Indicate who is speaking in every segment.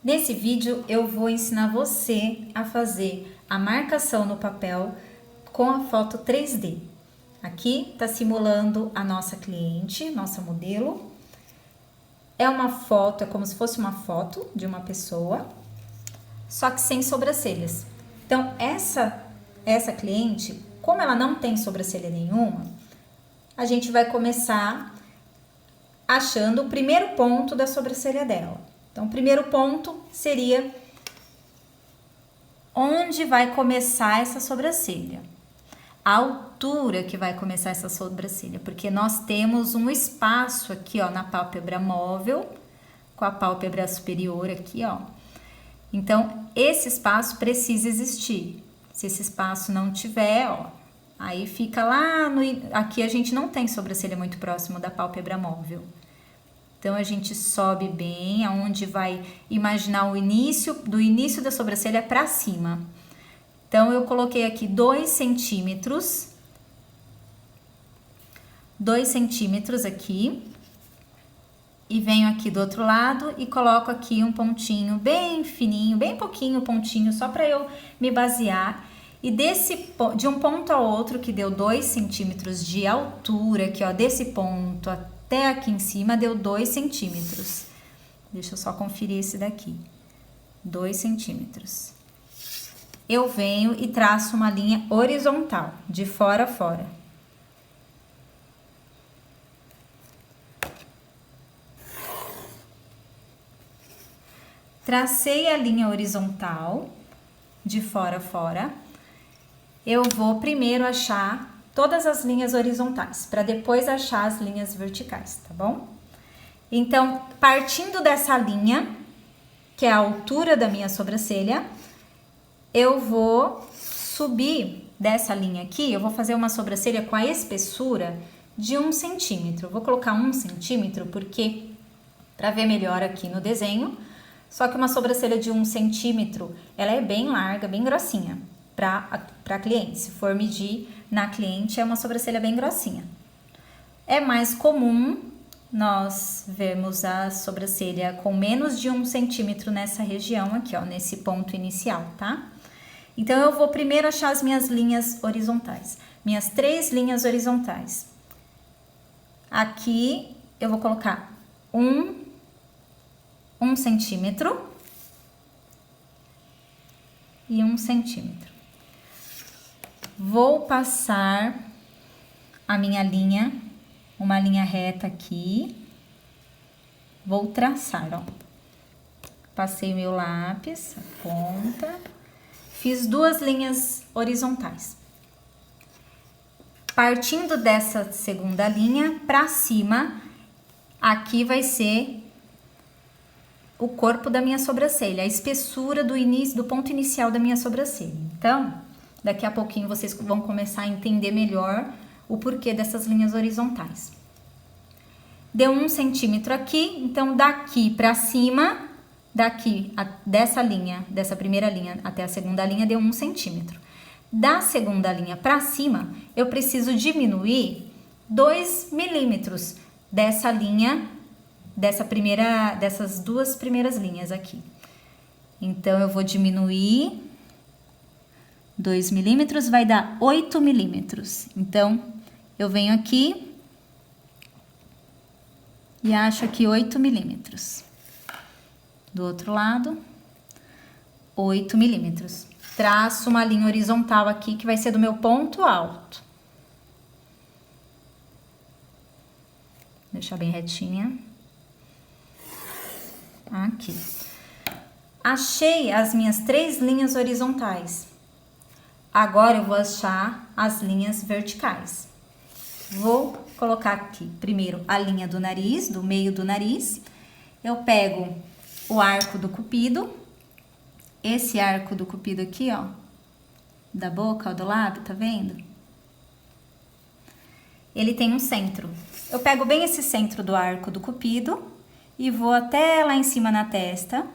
Speaker 1: Nesse vídeo eu vou ensinar você a fazer a marcação no papel com a foto 3D. Aqui tá simulando a nossa cliente, nossa modelo. É uma foto, é como se fosse uma foto de uma pessoa, só que sem sobrancelhas. Então essa cliente, como ela não tem sobrancelha nenhuma, a gente vai começar achando o primeiro ponto da sobrancelha dela. Então, o primeiro ponto seria onde vai começar essa sobrancelha. A altura que vai começar essa sobrancelha, porque nós temos um espaço aqui, ó, na pálpebra móvel, com a pálpebra superior aqui, ó. Então, esse espaço precisa existir. Se esse espaço não tiver, ó, aí fica lá no... Aqui a gente não tem sobrancelha muito próximo da pálpebra móvel. Então, a gente sobe bem, aonde vai imaginar o início, do início da sobrancelha para cima. Então, eu coloquei aqui 2 centímetros. 2 centímetros aqui. E venho aqui do outro lado e coloco aqui um pontinho bem fininho, bem pouquinho pontinho, só para eu me basear. E de um ponto a outro, que deu 2 centímetros de altura, aqui ó, desse ponto até aqui em cima, deu 2 centímetros. Deixa eu só conferir esse daqui. 2 centímetros. Eu venho e traço uma linha horizontal, de fora a fora. Tracei a linha horizontal, de fora a fora. Eu vou primeiro achar todas as linhas horizontais, para depois achar as linhas verticais, tá bom? Então, partindo dessa linha, que é a altura da minha sobrancelha, eu vou subir dessa linha aqui, eu vou fazer uma sobrancelha com a espessura de 1 centímetro. Vou colocar 1 centímetro porque, para ver melhor aqui no desenho, só que uma sobrancelha de 1 centímetro, ela é bem larga, bem grossinha para cliente. Se for medir na cliente, é uma sobrancelha bem grossinha. É mais comum nós vermos a sobrancelha com menos de 1 centímetro nessa região aqui, ó, nesse ponto inicial, tá? Então, eu vou primeiro achar as minhas linhas horizontais. Minhas 3 linhas horizontais. Aqui, eu vou colocar 1 centímetro e 1 centímetro. Vou passar a minha linha, uma linha reta aqui. Vou traçar, ó. Passei o meu lápis, a ponta. Fiz 2 linhas horizontais. Partindo dessa segunda linha para cima, aqui vai ser o corpo da minha sobrancelha, a espessura do início, do ponto inicial da minha sobrancelha. Então, daqui a pouquinho vocês vão começar a entender melhor o porquê dessas linhas horizontais. Deu 1 centímetro aqui, então daqui para cima, dessa linha, dessa primeira linha até a segunda linha, deu 1 centímetro. Da segunda linha para cima, eu preciso diminuir 2 milímetros dessa linha, dessas 2 primeiras linhas aqui. Então, eu vou diminuir 2 milímetros, vai dar 8 milímetros. Então, eu venho aqui e acho aqui 8 milímetros. Do outro lado, 8 milímetros. Traço uma linha horizontal aqui, que vai ser do meu ponto alto. Deixar bem retinha. Aqui. Achei as minhas 3 linhas horizontais. Agora eu vou achar as linhas verticais. Vou colocar aqui primeiro a linha do nariz, do meio do nariz. Eu pego o arco do cupido. Esse arco do cupido aqui, ó, da boca, ó, do lábio, tá vendo? Ele tem um centro. Eu pego bem esse centro do arco do cupido e vou até lá em cima na testa,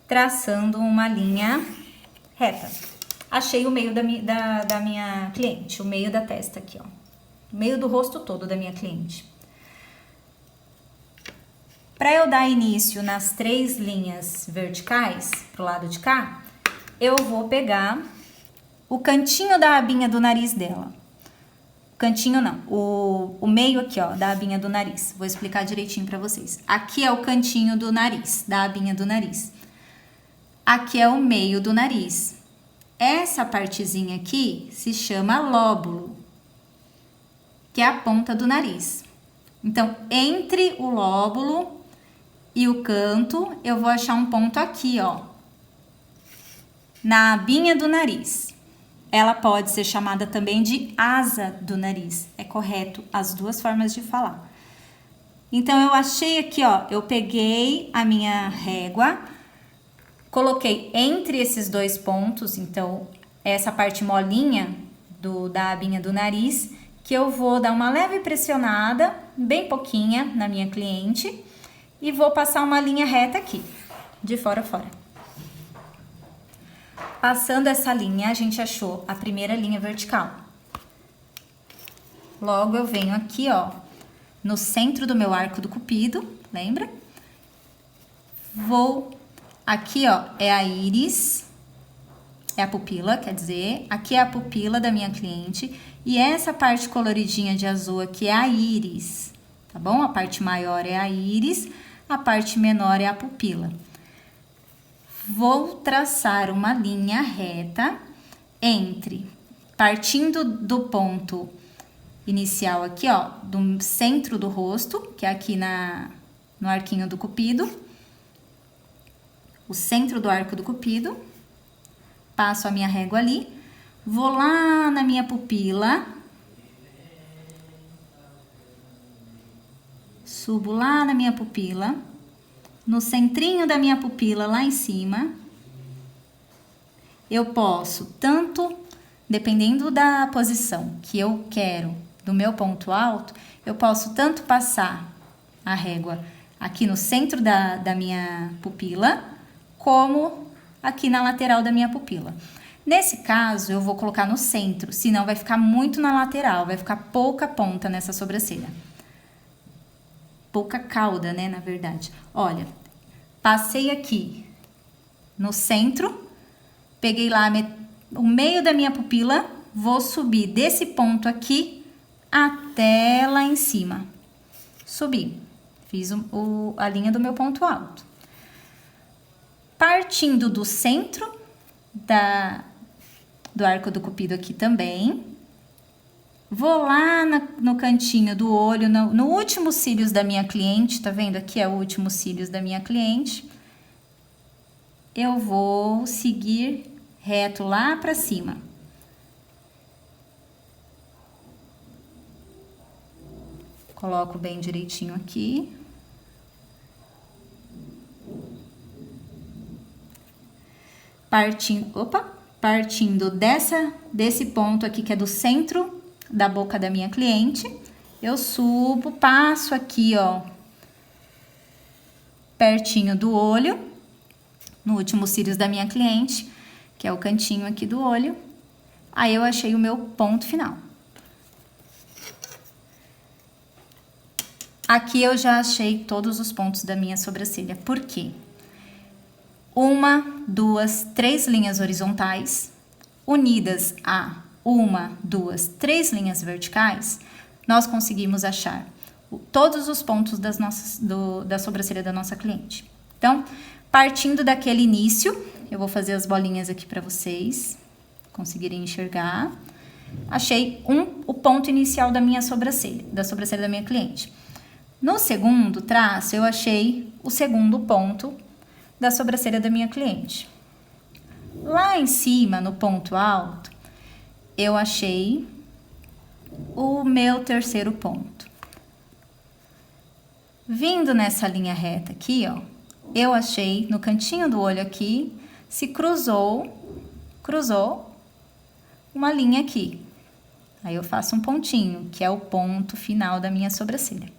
Speaker 1: traçando uma linha reta. Achei o meio da minha cliente, o meio da testa aqui, ó. O meio do rosto todo da minha cliente. Para eu dar início nas 3 linhas verticais pro lado de cá, eu vou pegar o cantinho da abinha do nariz dela. Cantinho não, o meio aqui, ó, da abinha do nariz. Vou explicar direitinho pra vocês. Aqui é o cantinho do nariz, da abinha do nariz. Aqui é o meio do nariz. Essa partezinha aqui se chama lóbulo, que é a ponta do nariz. Então, entre o lóbulo e o canto, eu vou achar um ponto aqui, ó, na abinha do nariz. Ela pode ser chamada também de asa do nariz. É correto as duas formas de falar. Então, eu achei aqui, ó, eu peguei a minha régua, coloquei entre esses 2 pontos, então, essa parte molinha da abinha do nariz, que eu vou dar uma leve pressionada, bem pouquinha, na minha cliente, e vou passar uma linha reta aqui, de fora a fora. Passando essa linha, a gente achou a primeira linha vertical. Logo, eu venho aqui, ó, no centro do meu arco do cupido, lembra? Vou, aqui, ó, é a íris, é a pupila, quer dizer, aqui é a pupila da minha cliente, e essa parte coloridinha de azul aqui é a íris, tá bom? A parte maior é a íris, a parte menor é a pupila. Vou traçar uma linha reta partindo do ponto inicial aqui, ó, do centro do rosto, que é aqui no arquinho do cupido, o centro do arco do cupido, passo a minha régua ali, vou lá na minha pupila, subo lá na minha pupila, no centrinho da minha pupila, lá em cima, eu posso tanto, dependendo da posição que eu quero do meu ponto alto, eu posso tanto passar a régua aqui no centro da minha pupila, como aqui na lateral da minha pupila. Nesse caso, eu vou colocar no centro, senão vai ficar muito na lateral, vai ficar pouca ponta nessa sobrancelha. Pouca cauda, né, na verdade. Olha, passei aqui no centro, peguei lá o meio da minha pupila, vou subir desse ponto aqui até lá em cima. Subi, fiz a linha do meu ponto alto. Partindo do centro do arco do cupido aqui também, vou lá no cantinho do olho, no último cílios da minha cliente, tá vendo? Aqui é o último cílios da minha cliente. Eu vou seguir reto lá pra cima. Coloco bem direitinho aqui. Partindo desse ponto aqui, que é do centro da boca da minha cliente, eu subo, passo aqui, ó, pertinho do olho, no último cílios da minha cliente, que é o cantinho aqui do olho. Aí eu achei o meu ponto final. Aqui eu já achei todos os pontos da minha sobrancelha. Por quê? 1, 2, 3 linhas horizontais unidas a 1, 2, 3 linhas verticais, nós conseguimos achar todos os pontos da sobrancelha da nossa cliente. Então, partindo daquele início, eu vou fazer as bolinhas aqui para vocês conseguirem enxergar. Achei o ponto inicial da minha sobrancelha, da sobrancelha da minha cliente. No segundo traço, eu achei o segundo ponto da sobrancelha da minha cliente. Lá em cima, no ponto alto, eu achei o meu terceiro ponto. Vindo nessa linha reta aqui, ó, eu achei no cantinho do olho aqui, se cruzou uma linha aqui. Aí eu faço um pontinho, que é o ponto final da minha sobrancelha.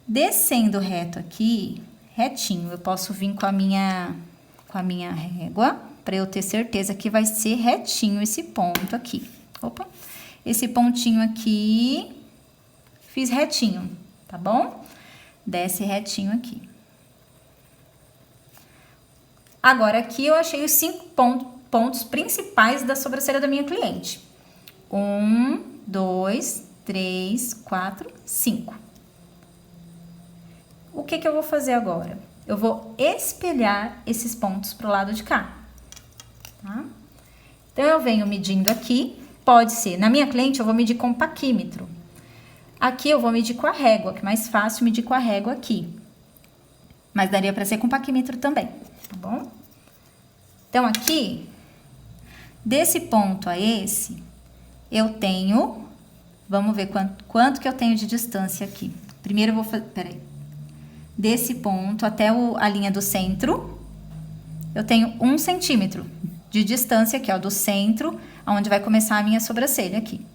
Speaker 1: Descendo reto aqui, retinho, eu posso vir com a minha régua, para eu ter certeza que vai ser retinho esse ponto aqui. Opa! Esse pontinho aqui, fiz retinho, tá bom? desce retinho aqui. Agora, aqui eu achei os 5 pontos principais da sobrancelha da minha cliente. 1, 2, 3, 4, 5. O que eu vou fazer agora? Eu vou espelhar esses pontos pro lado de cá, tá? Então, eu venho medindo aqui, pode ser, na minha cliente eu vou medir com paquímetro. Aqui eu vou medir com a régua, que é mais fácil medir com a régua aqui. Mas daria para ser com paquímetro também, tá bom? Então, aqui, desse ponto a esse, eu tenho, vamos ver quanto que eu tenho de distância aqui. Primeiro eu vou fazer, peraí. Desse ponto até a linha do centro, eu tenho 1 centímetro de distância aqui, ó, do centro, onde vai começar a minha sobrancelha aqui.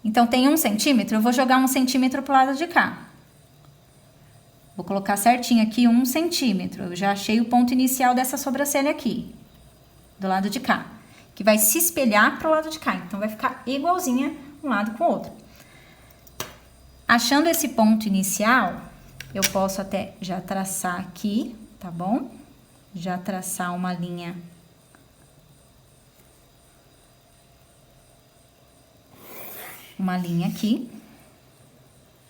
Speaker 1: Então, tem 1 centímetro, eu vou jogar 1 centímetro pro lado de cá. Vou colocar certinho aqui 1 centímetro. Eu já achei o ponto inicial dessa sobrancelha aqui, do lado de cá, que vai se espelhar pro lado de cá. Então, vai ficar igualzinha um lado com o outro. Achando esse ponto inicial, eu posso até já traçar aqui, tá bom? Já traçar uma linha. Uma linha aqui.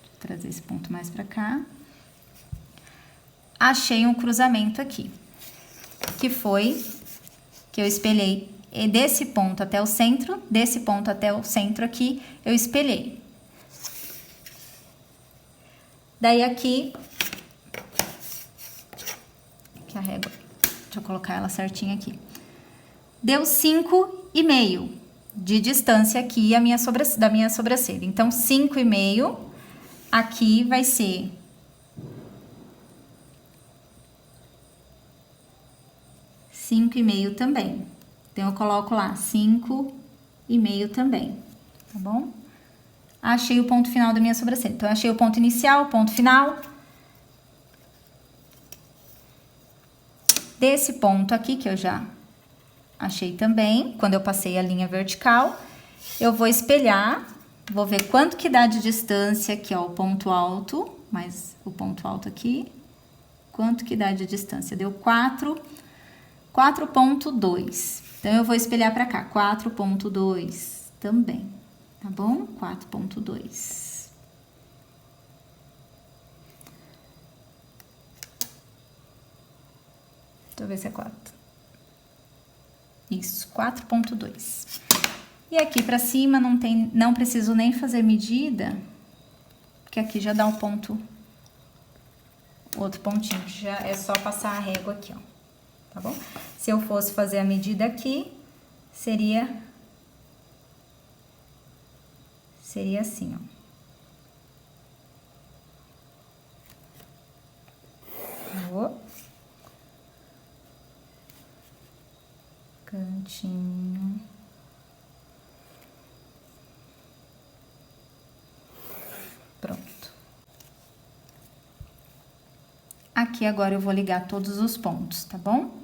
Speaker 1: Vou trazer esse ponto mais pra cá. Achei um cruzamento aqui, que foi que eu espelhei desse ponto até o centro, desse ponto até o centro aqui, eu espelhei. Daí aqui, que a régua, deixa eu colocar ela certinha aqui. Deu 5,5 de distância aqui da minha sobrancelha. Então, 5,5 aqui vai ser 5,5 também. Então, eu coloco lá 5,5 também, tá bom? Achei o ponto final da minha sobrancelha. Então, eu achei o ponto inicial, o ponto final. Desse ponto aqui, que eu já achei também, quando eu passei a linha vertical, eu vou espelhar, vou ver quanto que dá de distância aqui, ó, o ponto alto, mais o ponto alto aqui. Quanto que dá de distância? Deu 4,2. Então, eu vou espelhar pra cá, 4,2 também, tá bom? 4,2. Deixa eu ver se é 4. Isso, 4,2. E aqui pra cima não preciso nem fazer medida, porque aqui já dá um ponto, outro pontinho, já é só passar a régua aqui, ó, tá bom? Se eu fosse fazer a medida aqui, seria assim, ó. Cantinho. Pronto. Aqui agora eu vou ligar todos os pontos, tá bom?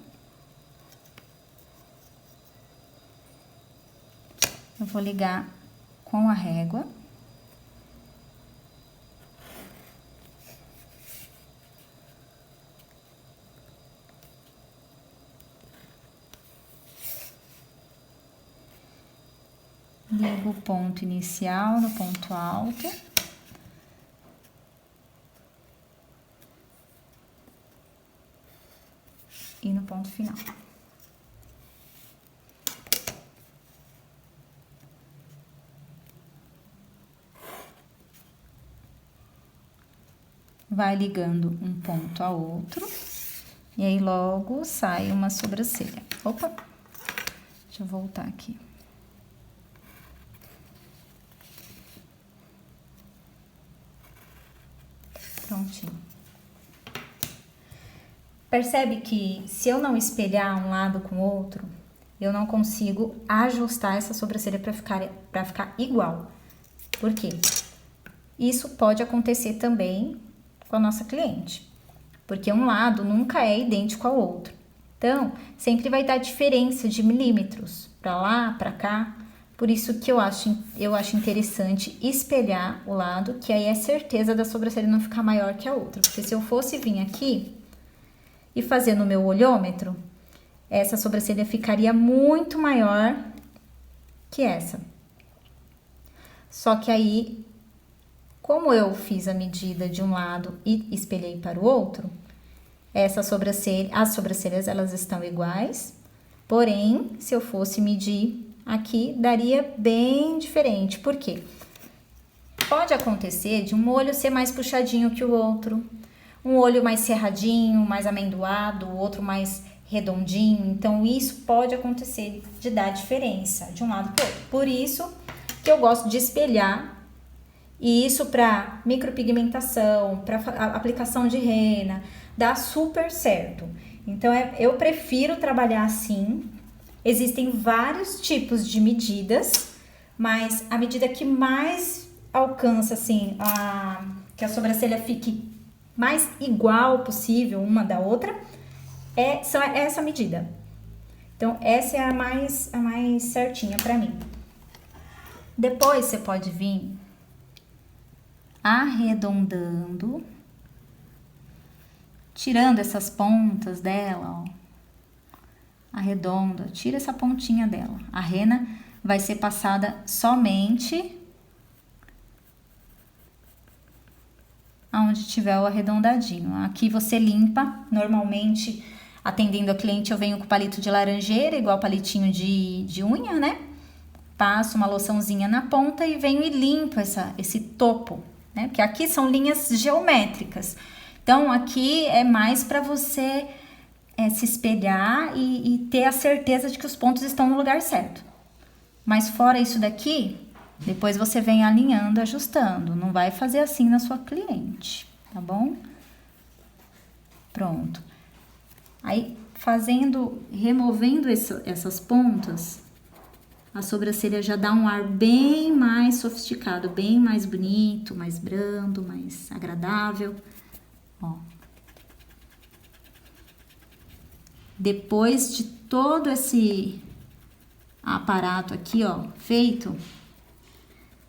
Speaker 1: Eu vou ligar com a régua. Ligo o ponto inicial no ponto alto. E no ponto final. Vai ligando um ponto a outro. E aí, logo sai uma sobrancelha. Opa! Deixa eu voltar aqui. Prontinho. Percebe que se eu não espelhar um lado com o outro, eu não consigo ajustar essa sobrancelha para ficar igual. Por quê? Isso pode acontecer também com a nossa cliente, porque um lado nunca é idêntico ao outro. Então, sempre vai dar diferença de milímetros para lá, para cá. Por isso que eu acho interessante espelhar o lado, que aí é certeza da sobrancelha não ficar maior que a outra. Porque se eu fosse vir aqui e fazer no meu olhômetro, essa sobrancelha ficaria muito maior que essa. Só que aí, como eu fiz a medida de um lado e espelhei para o outro, as sobrancelhas elas estão iguais, porém, se eu fosse medir aqui, daria bem diferente. Por quê? Pode acontecer de um olho ser mais puxadinho que o outro, um olho mais cerradinho, mais amendoado, o outro mais redondinho. Então, isso pode acontecer de dar diferença de um lado para o outro. Por isso que eu gosto de espelhar, e isso para micropigmentação, para aplicação de rena, dá super certo. Então, eu prefiro trabalhar assim. Existem vários tipos de medidas, mas a medida que mais alcança, assim, que a sobrancelha fique mais igual possível uma da outra, é essa medida. Então, essa é a mais certinha pra mim. Depois, você pode vir arredondando, tirando essas pontas dela, ó. Arredonda, tira essa pontinha dela. A rena vai ser passada somente aonde tiver o arredondadinho. Aqui você limpa, normalmente, atendendo a cliente, eu venho com palito de laranjeira, igual palitinho de unha, né? Passo uma loçãozinha na ponta e venho e limpo esse topo, né? Porque aqui são linhas geométricas. Então, aqui é mais para você se espelhar e ter a certeza de que os pontos estão no lugar certo. Mas fora isso daqui, depois você vem alinhando, ajustando. Não vai fazer assim na sua cliente, tá bom? Pronto. Aí, removendo essas pontas, a sobrancelha já dá um ar bem mais sofisticado, bem mais bonito, mais brando, mais agradável. Ó. Depois de todo esse aparato aqui, ó, feito,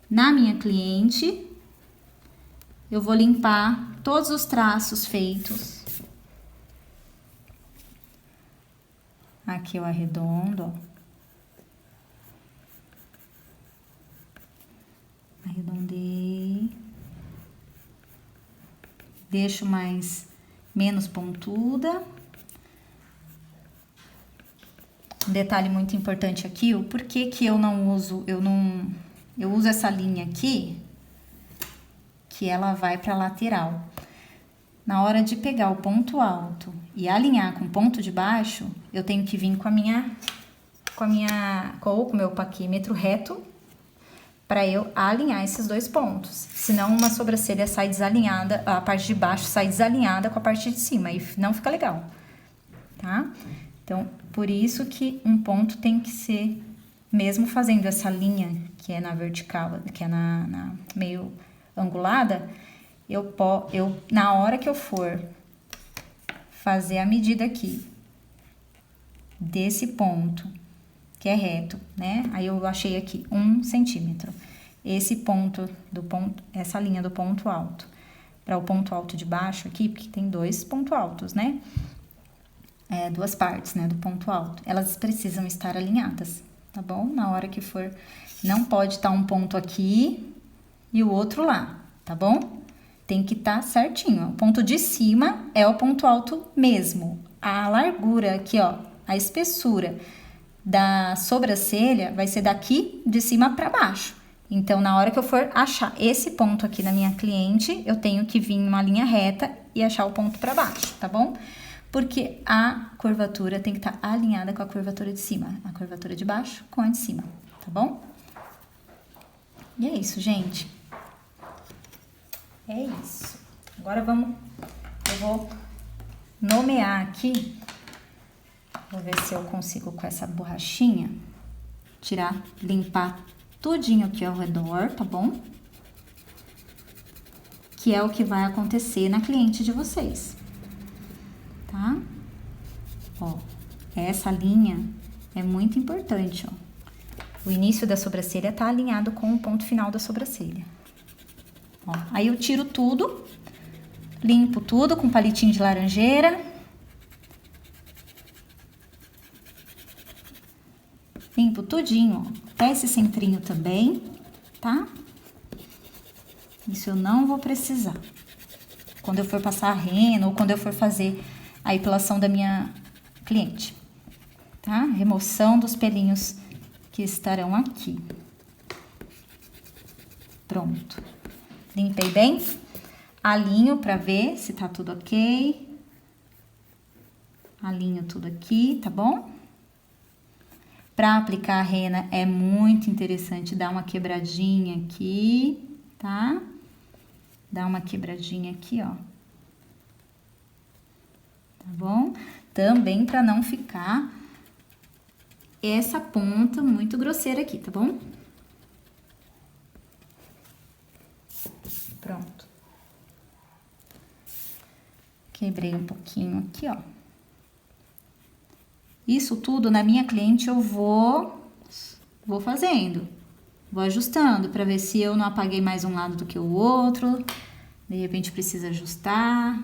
Speaker 1: na minha cliente, eu vou limpar todos os traços feitos. Aqui eu arredondo, ó. Arredondei. Deixo menos pontuda. Um detalhe muito importante aqui, o porquê que eu uso essa linha aqui, que ela vai para lateral. Na hora de pegar o ponto alto e alinhar com o ponto de baixo, eu tenho que vir com o meu paquímetro reto para eu alinhar esses dois pontos. Senão uma sobrancelha sai desalinhada, a parte de baixo sai desalinhada com a parte de cima e não fica legal, tá? Então, por isso que um ponto tem que ser, mesmo fazendo essa linha que é na vertical, que é na meio angulada, na hora que eu for fazer a medida aqui, desse ponto, que é reto, né? Aí eu achei aqui 1 centímetro. Essa linha do ponto alto, para o ponto alto de baixo aqui, porque tem 2 pontos altos, né? 2 partes, né, do ponto alto. Elas precisam estar alinhadas, tá bom? Na hora que for, não pode estar um ponto aqui e o outro lá, tá bom? Tem que estar certinho. O ponto de cima é o ponto alto mesmo. A largura aqui, ó, a espessura da sobrancelha vai ser daqui de cima para baixo. Então, na hora que eu for achar esse ponto aqui na minha cliente, eu tenho que vir uma linha reta e achar o ponto para baixo, tá bom? Porque a curvatura tem que estar alinhada com a curvatura de cima, a curvatura de baixo com a de cima, tá bom? E é isso, gente. É isso. Agora eu vou nomear aqui, vou ver se eu consigo com essa borrachinha, limpar tudinho aqui ao redor, tá bom? Que é o que vai acontecer na cliente de vocês. Tá? Ó, essa linha é muito importante, ó. O início da sobrancelha tá alinhado com o ponto final da sobrancelha. Ó, aí eu tiro tudo, limpo tudo com palitinho de laranjeira. Limpo tudinho, ó, até esse centrinho também, tá? Isso eu não vou precisar. Quando eu for passar a rena ou quando eu for fazer a epilação da minha cliente, tá? Remoção dos pelinhos que estarão aqui. Pronto. Limpei bem. Alinho pra ver se tá tudo ok. Alinho tudo aqui, tá bom? Pra aplicar a rena é muito interessante dar uma quebradinha aqui, tá? Dá uma quebradinha aqui, ó. Tá bom? Também pra não ficar essa ponta muito grosseira aqui, tá bom? Pronto. Quebrei um pouquinho aqui, ó. Isso tudo na minha cliente eu vou fazendo. Vou ajustando pra ver se eu não apaguei mais um lado do que o outro. De repente precisa ajustar.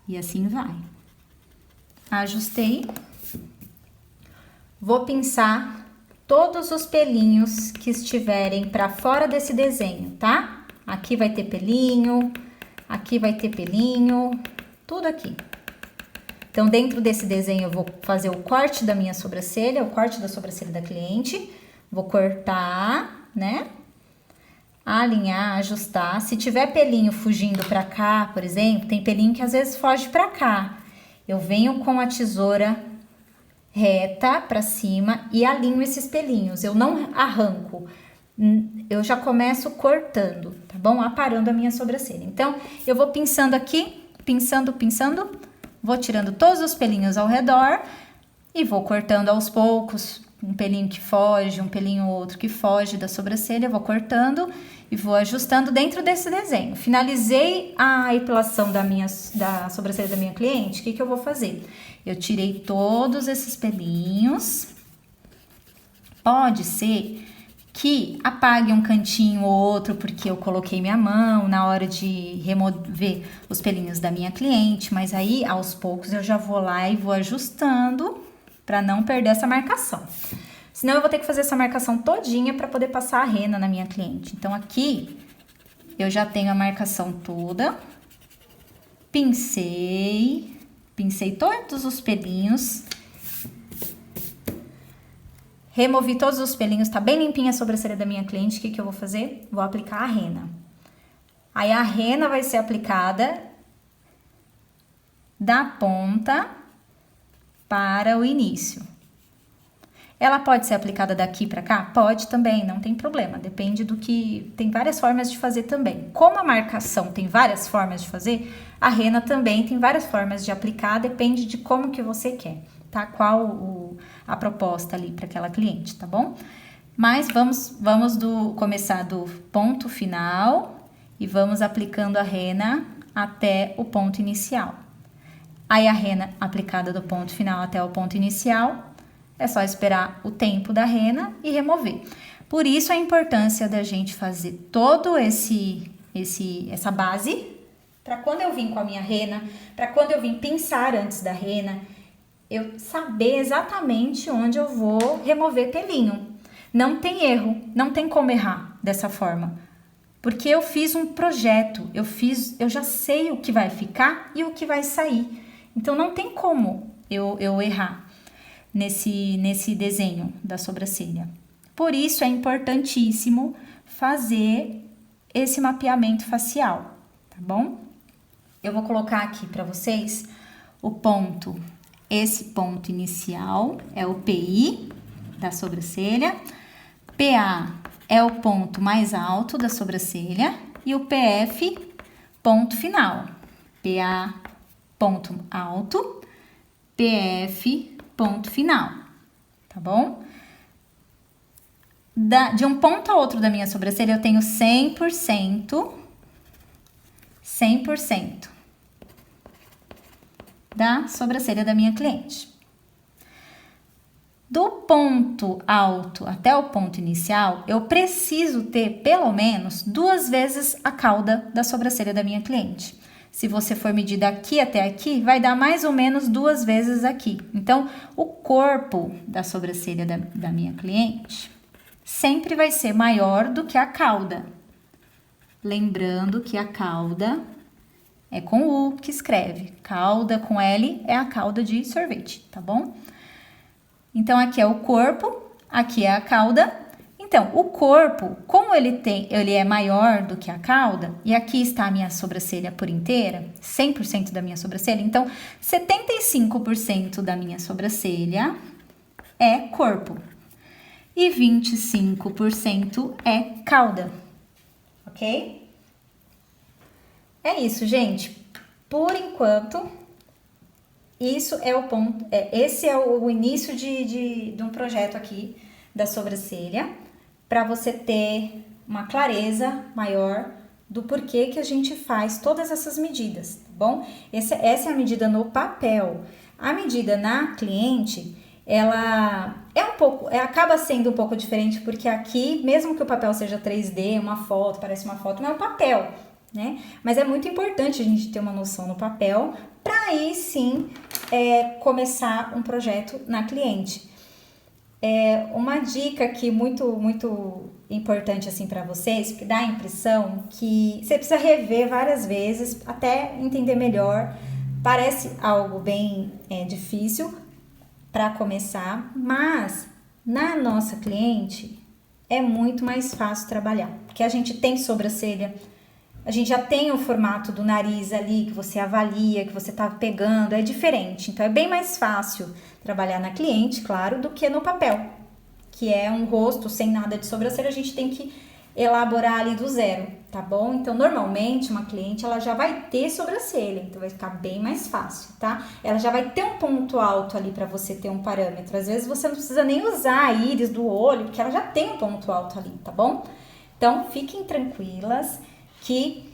Speaker 1: E assim vai. Ajustei. Vou pinçar todos os pelinhos que estiverem pra fora desse desenho, tá? Aqui vai ter pelinho, aqui vai ter pelinho, tudo aqui. Então, dentro desse desenho, eu vou fazer o corte da minha sobrancelha, o corte da sobrancelha da cliente. Vou cortar, né? Alinhar, ajustar. Se tiver pelinho fugindo pra cá, por exemplo, tem pelinho que às vezes foge pra cá. Eu venho com a tesoura reta pra cima e alinho esses pelinhos. Eu não arranco. Eu já começo cortando, tá bom? Aparando a minha sobrancelha. Então, eu vou pinçando aqui, pinçando. Vou tirando todos os pelinhos ao redor e vou cortando aos poucos. Um pelinho que foge, um pelinho outro que foge da sobrancelha. Vou cortando e vou ajustando dentro desse desenho. Finalizei a epilação da sobrancelha da minha cliente. O que eu vou fazer? Eu tirei todos esses pelinhos. Pode ser que apague um cantinho ou outro porque eu coloquei minha mão na hora de remover os pelinhos da minha cliente, mas aí aos poucos eu já vou lá e vou ajustando para não perder essa marcação. Senão eu vou ter que fazer essa marcação todinha para poder passar a rena na minha cliente. Então aqui eu já tenho a marcação toda. Pincei todos os pelinhos. Removi todos os pelinhos, tá bem limpinha a sobrancelha da minha cliente. O que eu vou fazer? Vou aplicar a rena. Aí a rena vai ser aplicada da ponta para o início. Ela pode ser aplicada daqui pra cá? Pode também, não tem problema. Depende do que... Tem várias formas de fazer também. Como a marcação tem várias formas de fazer, a rena também tem várias formas de aplicar, depende de como que você quer. Tá? Qual a proposta ali para aquela cliente, tá bom? Mas vamos começar do ponto final e vamos aplicando a rena até o ponto inicial. Aí a rena aplicada do ponto final até o ponto inicial, é só esperar o tempo da rena e remover. Por isso a importância da gente fazer todo essa base, para quando eu vim com a minha rena, para quando eu vim pinçar antes da rena, eu saber exatamente onde eu vou remover pelinho. Não tem erro, não tem como errar dessa forma. Porque eu fiz um projeto, eu já sei o que vai ficar e o que vai sair. Então não tem como eu errar nesse desenho da sobrancelha. Por isso é importantíssimo fazer esse mapeamento facial, tá bom? Eu vou colocar aqui para vocês o ponto. Esse ponto inicial é o PI da sobrancelha, PA é o ponto mais alto da sobrancelha e o PF, ponto final. PA, ponto alto, PF, ponto final, tá bom? De um ponto a outro da minha sobrancelha eu tenho 100% da sobrancelha da minha cliente. Do ponto alto até o ponto inicial, eu preciso ter pelo menos 2 vezes a cauda da sobrancelha da minha cliente. Se você for medir daqui até aqui, vai dar mais ou menos 2 vezes aqui. Então, o corpo da sobrancelha da minha cliente sempre vai ser maior do que a cauda. Lembrando que a cauda é com U que escreve. Cauda com L é a cauda de sorvete, tá bom? Então, aqui é o corpo, aqui é a cauda. Então, o corpo, como ele é maior do que a cauda, e aqui está a minha sobrancelha por inteira, 100% da minha sobrancelha, então 75% da minha sobrancelha é corpo e 25% é cauda, ok? É isso, gente. Por enquanto, isso é o ponto, esse é o início de um projeto aqui da sobrancelha, para você ter uma clareza maior do porquê que a gente faz todas essas medidas, tá bom? Essa é a medida no papel. A medida na cliente, ela acaba sendo um pouco diferente, porque aqui, mesmo que o papel seja 3D, uma foto, parece uma foto, mas é um papel, né? Mas é muito importante a gente ter uma noção no papel, para aí sim começar um projeto na cliente. Uma dica aqui muito importante assim para vocês, que dá a impressão que você precisa rever várias vezes até entender melhor. Parece algo bem difícil para começar, mas na nossa cliente é muito mais fácil trabalhar, porque a gente tem sobrancelha, a gente já tem o formato do nariz ali que você avalia, que você tá pegando, é diferente. Então, é bem mais fácil trabalhar na cliente, claro, do que no papel, que é um rosto sem nada de sobrancelha, a gente tem que elaborar ali do zero, tá bom? Então, normalmente, uma cliente, ela já vai ter sobrancelha, então vai ficar bem mais fácil, tá? Ela já vai ter um ponto alto ali para você ter um parâmetro. Às vezes, você não precisa nem usar a íris do olho, porque ela já tem um ponto alto ali, tá bom? Então, fiquem tranquilas, que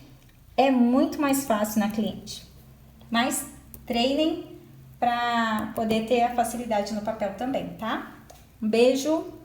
Speaker 1: é muito mais fácil na cliente. Mas treinem para poder ter a facilidade no papel também, tá? Um beijo!